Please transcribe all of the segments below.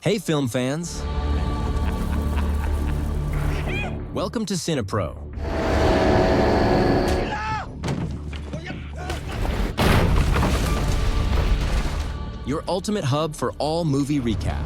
Hey film fans! Welcome to CinePro. Your ultimate hub for all movie recap.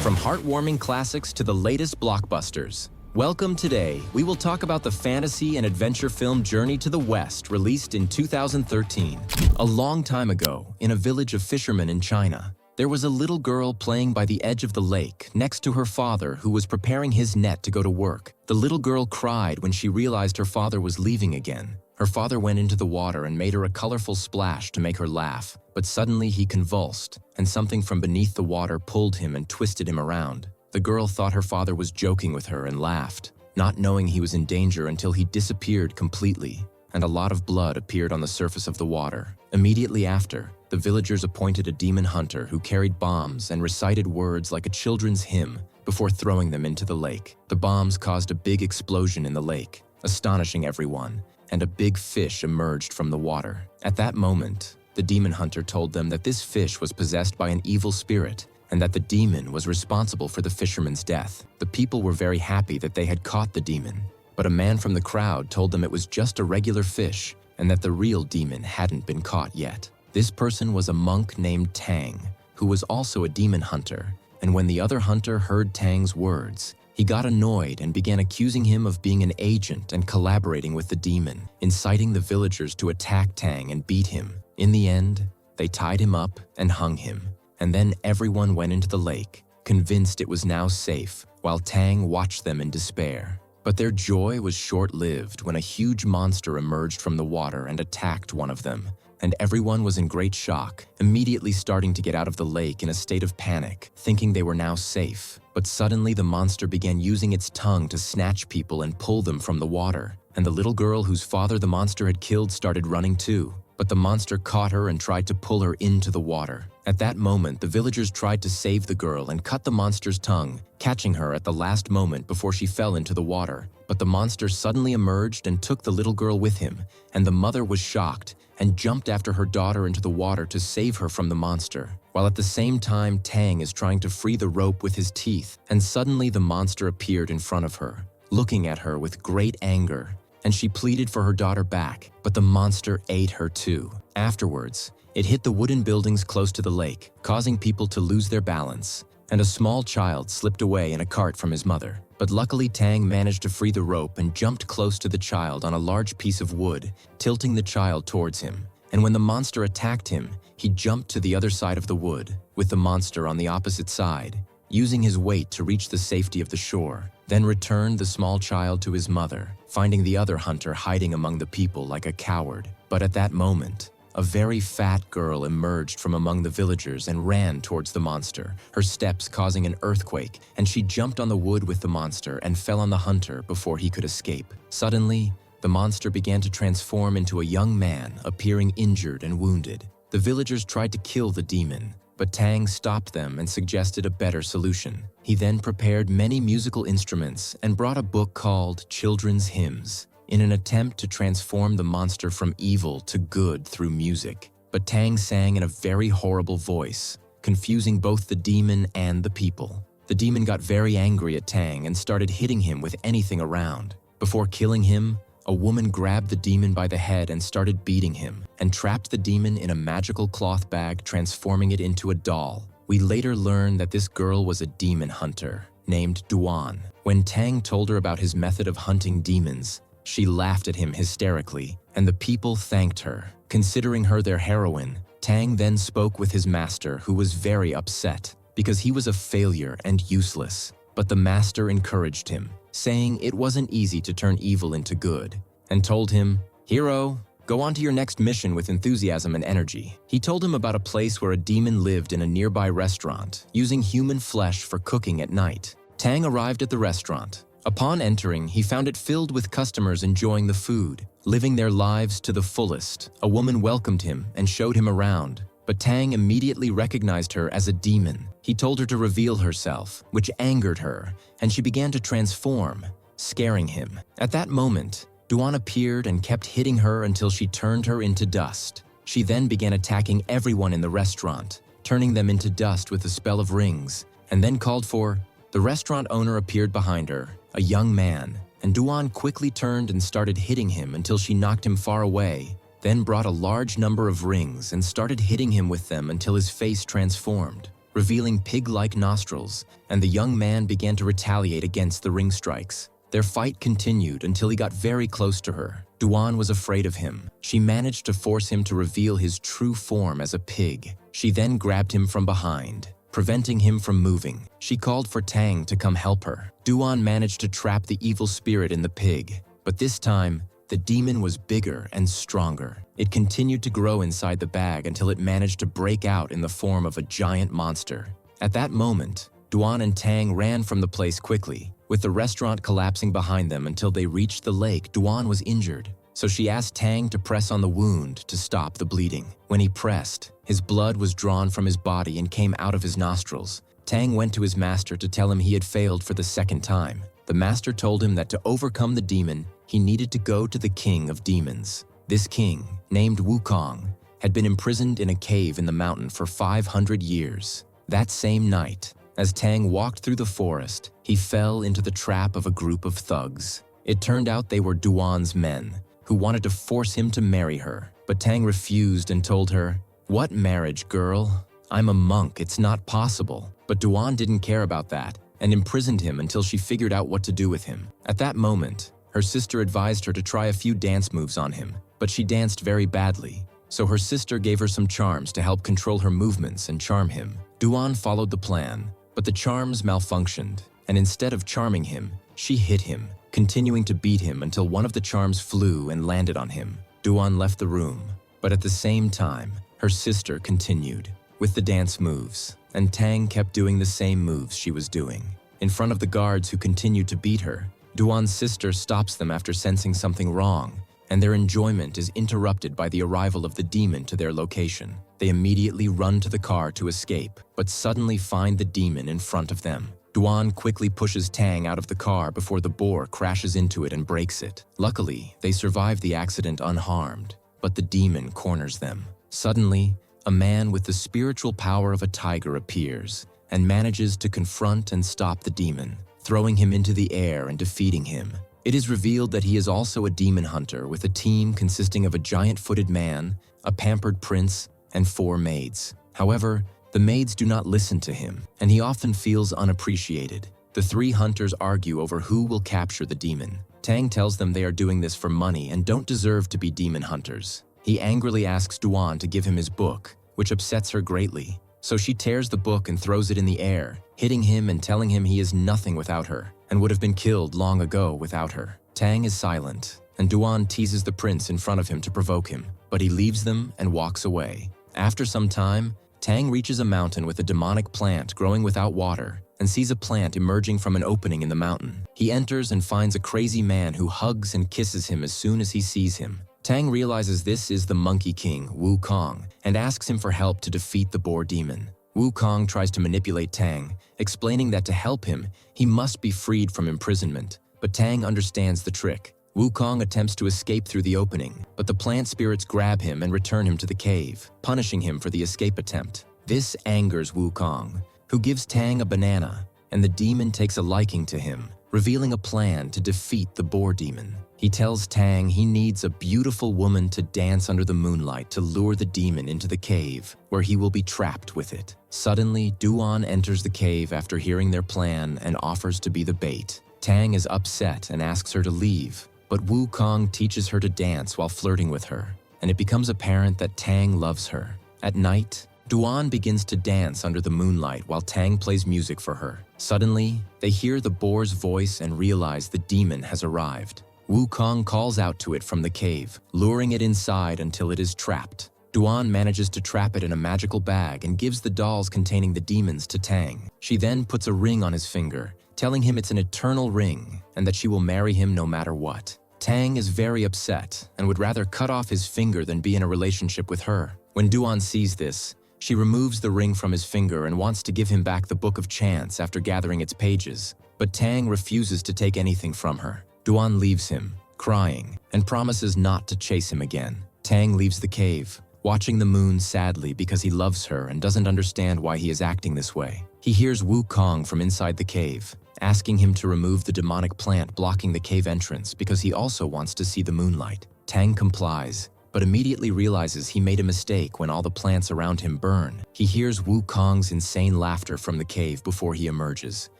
From heartwarming classics to the latest blockbusters. Welcome. Today, we will talk about the fantasy and adventure film Journey to the West, released in 2013. A long time ago, in a village of fishermen in China, there was a little girl playing by the edge of the lake next to her father, who was preparing his net to go to work. The little girl cried when she realized her father was leaving again. Her father went into the water and made her a colorful splash to make her laugh, but suddenly he convulsed, and something from beneath the water pulled him and twisted him around. The girl thought her father was joking with her and laughed, not knowing he was in danger until he disappeared completely, and a lot of blood appeared on the surface of the water. Immediately after, the villagers appointed a demon hunter who carried bombs and recited words like a children's hymn before throwing them into the lake. The bombs caused a big explosion in the lake, astonishing everyone, and a big fish emerged from the water. At that moment, the demon hunter told them that this fish was possessed by an evil spirit, and that the demon was responsible for the fisherman's death. The people were very happy that they had caught the demon, but a man from the crowd told them it was just a regular fish, and that the real demon hadn't been caught yet. This person was a monk named Tang, who was also a demon hunter, and when the other hunter heard Tang's words, he got annoyed and began accusing him of being an agent and collaborating with the demon, inciting the villagers to attack Tang and beat him. In the end, they tied him up and hung him, and then everyone went into the lake, convinced it was now safe, while Tang watched them in despair. But their joy was short-lived when a huge monster emerged from the water and attacked one of them, and everyone was in great shock, immediately starting to get out of the lake in a state of panic, thinking they were now safe. But suddenly the monster began using its tongue to snatch people and pull them from the water, and the little girl whose father the monster had killed started running too. But the monster caught her and tried to pull her into the water. At that moment, the villagers tried to save the girl and cut the monster's tongue, catching her at the last moment before she fell into the water. But the monster suddenly emerged and took the little girl with him, and the mother was shocked and jumped after her daughter into the water to save her from the monster, while at the same time Tang is trying to free the rope with his teeth, and suddenly the monster appeared in front of her, looking at her with great anger, and she pleaded for her daughter back, but the monster ate her too. Afterwards, it hit the wooden buildings close to the lake, causing people to lose their balance, and a small child slipped away in a cart from his mother. But luckily Tang managed to free the rope and jumped close to the child on a large piece of wood, tilting the child towards him. And when the monster attacked him, he jumped to the other side of the wood, with the monster on the opposite side, using his weight to reach the safety of the shore, then returned the small child to his mother, finding the other hunter hiding among the people like a coward. But at that moment, a very fat girl emerged from among the villagers and ran towards the monster, her steps causing an earthquake, and she jumped on the wood with the monster and fell on the hunter before he could escape. Suddenly, the monster began to transform into a young man, appearing injured and wounded. The villagers tried to kill the demon, but Tang stopped them and suggested a better solution. He then prepared many musical instruments and brought a book called Children's Hymns, in an attempt to transform the monster from evil to good through music. But Tang sang in a very horrible voice, confusing both the demon and the people. The demon got very angry at Tang and started hitting him with anything around. Before killing him, a woman grabbed the demon by the head and started beating him, and trapped the demon in a magical cloth bag, transforming it into a doll. We later learned that this girl was a demon hunter named Duan. When Tang told her about his method of hunting demons, she laughed at him hysterically, and the people thanked her. Considering her their heroine, Tang then spoke with his master, who was very upset because he was a failure and useless. But the master encouraged him, saying it wasn't easy to turn evil into good, and told him, "Hero, go on to your next mission with enthusiasm and energy." He told him about a place where a demon lived in a nearby restaurant, using human flesh for cooking at night. Tang arrived at the restaurant. Upon entering, he found it filled with customers enjoying the food, living their lives to the fullest. A woman welcomed him and showed him around, but Tang immediately recognized her as a demon. He told her to reveal herself, which angered her, and she began to transform, scaring him. At that moment, Duan appeared and kept hitting her until she turned her into dust. She then began attacking everyone in the restaurant, turning them into dust with the spell of rings, and then called for. The restaurant owner appeared behind her, a young man, and Duan quickly turned and started hitting him until she knocked him far away, then brought a large number of rings and started hitting him with them until his face transformed, revealing pig-like nostrils, and the young man began to retaliate against the ring strikes. Their fight continued until he got very close to her. Duan was afraid of him. She managed to force him to reveal his true form as a pig. She then grabbed him from behind, preventing him from moving. She called for Tang to come help her. Duan managed to trap the evil spirit in the pig, but this time, the demon was bigger and stronger. It continued to grow inside the bag until it managed to break out in the form of a giant monster. At that moment, Duan and Tang ran from the place quickly, with the restaurant collapsing behind them until they reached the lake. Duan was injured, so she asked Tang to press on the wound to stop the bleeding. When he pressed, his blood was drawn from his body and came out of his nostrils. Tang went to his master to tell him he had failed for the second time. The master told him that to overcome the demon, he needed to go to the king of demons. This king, named Wukong, had been imprisoned in a cave in the mountain for 500 years. That same night, as Tang walked through the forest, he fell into the trap of a group of thugs. It turned out they were Duan's men, who wanted to force him to marry her. But Tang refused and told her, "What marriage, girl? I'm a monk, it's not possible." But Duan didn't care about that and imprisoned him until she figured out what to do with him. At that moment, her sister advised her to try a few dance moves on him, but she danced very badly. So her sister gave her some charms to help control her movements and charm him. Duan followed the plan, but the charms malfunctioned, and instead of charming him, she hit him, continuing to beat him until one of the charms flew and landed on him. Duan left the room, but at the same time, her sister continued with the dance moves, and Tang kept doing the same moves she was doing. In front of the guards who continued to beat her, Duan's sister stops them after sensing something wrong, and their enjoyment is interrupted by the arrival of the demon to their location. They immediately run to the car to escape, but suddenly find the demon in front of them. Duan quickly pushes Tang out of the car before the boar crashes into it and breaks it. Luckily, they survive the accident unharmed, but the demon corners them. Suddenly, a man with the spiritual power of a tiger appears and manages to confront and stop the demon, throwing him into the air and defeating him. It is revealed that he is also a demon hunter with a team consisting of a giant-footed man, a pampered prince, and 4 maids. However, the maids do not listen to him, and he often feels unappreciated. The 3 hunters argue over who will capture the demon. Tang tells them they are doing this for money and don't deserve to be demon hunters. He angrily asks Duan to give him his book, which upsets her greatly. So she tears the book and throws it in the air, hitting him and telling him he is nothing without her, and would have been killed long ago without her. Tang is silent, and Duan teases the prince in front of him to provoke him, but he leaves them and walks away. After some time, Tang reaches a mountain with a demonic plant growing without water, and sees a plant emerging from an opening in the mountain. He enters and finds a crazy man who hugs and kisses him as soon as he sees him. Tang realizes this is the Monkey King, Wukong, and asks him for help to defeat the boar demon. Wukong tries to manipulate Tang, explaining that to help him, he must be freed from imprisonment, but Tang understands the trick. Wukong attempts to escape through the opening, but the plant spirits grab him and return him to the cave, punishing him for the escape attempt. This angers Wukong, who gives Tang a banana, and the demon takes a liking to him, revealing a plan to defeat the boar demon. He tells Tang he needs a beautiful woman to dance under the moonlight to lure the demon into the cave, where he will be trapped with it. Suddenly, Duan enters the cave after hearing their plan and offers to be the bait. Tang is upset and asks her to leave, but Wukong teaches her to dance while flirting with her, and it becomes apparent that Tang loves her. At night, Duan begins to dance under the moonlight while Tang plays music for her. Suddenly, they hear the boar's voice and realize the demon has arrived. Wukong calls out to it from the cave, luring it inside until it is trapped. Duan manages to trap it in a magical bag and gives the dolls containing the demons to Tang. She then puts a ring on his finger, telling him it's an eternal ring and that she will marry him no matter what. Tang is very upset and would rather cut off his finger than be in a relationship with her. When Duan sees this, she removes the ring from his finger and wants to give him back the Book of Chance after gathering its pages, but Tang refuses to take anything from her. Duan leaves him, crying, and promises not to chase him again. Tang leaves the cave, watching the moon sadly because he loves her and doesn't understand why he is acting this way. He hears Wukong from inside the cave, asking him to remove the demonic plant blocking the cave entrance because he also wants to see the moonlight. Tang complies, but immediately realizes he made a mistake when all the plants around him burn. He hears Wukong's insane laughter from the cave before he emerges,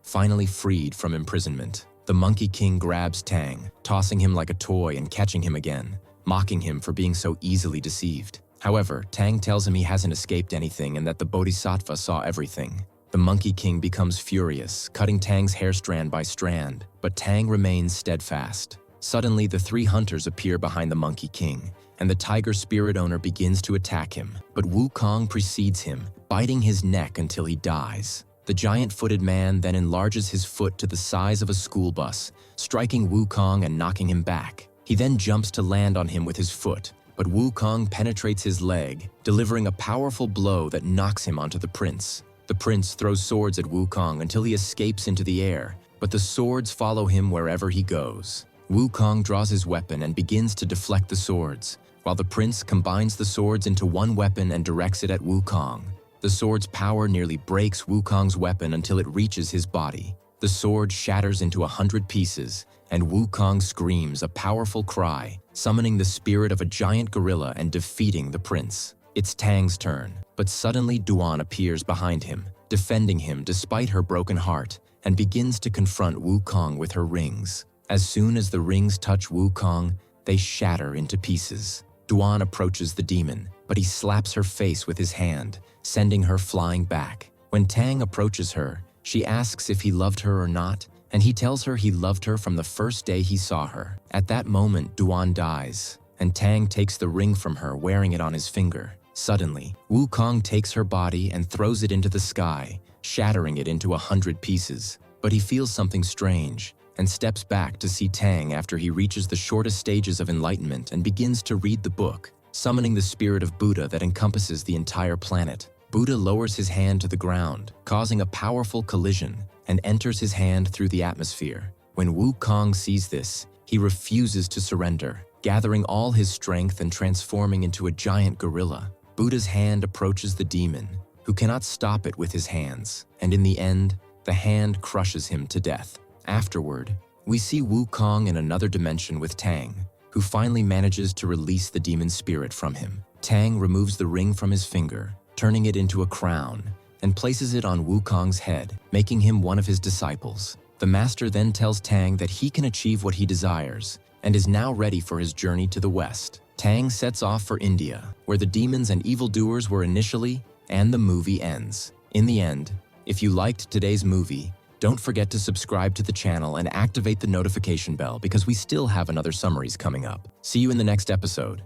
finally freed from imprisonment. The Monkey King grabs Tang, tossing him like a toy and catching him again, mocking him for being so easily deceived. However, Tang tells him he hasn't escaped anything and that the Bodhisattva saw everything. The Monkey King becomes furious, cutting Tang's hair strand by strand, but Tang remains steadfast. Suddenly, the three hunters appear behind the Monkey King, and the tiger spirit owner begins to attack him, but Wukong precedes him, biting his neck until he dies. The giant-footed man then enlarges his foot to the size of a school bus, striking Wukong and knocking him back. He then jumps to land on him with his foot, but Wukong penetrates his leg, delivering a powerful blow that knocks him onto the prince. The prince throws swords at Wukong until he escapes into the air, but the swords follow him wherever he goes. Wukong draws his weapon and begins to deflect the swords, while the prince combines the swords into one weapon and directs it at Wukong. The sword's power nearly breaks Wukong's weapon until it reaches his body. The sword shatters into 100 pieces, and Wukong screams a powerful cry, summoning the spirit of a giant gorilla and defeating the prince. It's Tang's turn, but suddenly Duan appears behind him, defending him despite her broken heart, and begins to confront Wukong with her rings. As soon as the rings touch Wukong, they shatter into pieces. Duan approaches the demon, but he slaps her face with his hand, sending her flying back. When Tang approaches her, she asks if he loved her or not, and he tells her he loved her from the first day he saw her. At that moment, Duan dies, and Tang takes the ring from her, wearing it on his finger. Suddenly, Wukong takes her body and throws it into the sky, shattering it into 100 pieces. But he feels something strange, and steps back to see Tang after he reaches the shortest stages of enlightenment and begins to read the book, summoning the spirit of Buddha that encompasses the entire planet. Buddha lowers his hand to the ground, causing a powerful collision, and enters his hand through the atmosphere. When Wukong sees this, he refuses to surrender, gathering all his strength and transforming into a giant gorilla. Buddha's hand approaches the demon, who cannot stop it with his hands, and in the end, the hand crushes him to death. Afterward, we see Wukong in another dimension with Tang, who finally manages to release the demon spirit from him. Tang removes the ring from his finger, turning it into a crown, and places it on Wukong's head, making him one of his disciples. The master then tells Tang that he can achieve what he desires, and is now ready for his journey to the west. Tang sets off for India, where the demons and evildoers were initially, and the movie ends. In the end, if you liked today's movie, don't forget to subscribe to the channel and activate the notification bell because we still have another summaries coming up. See you in the next episode.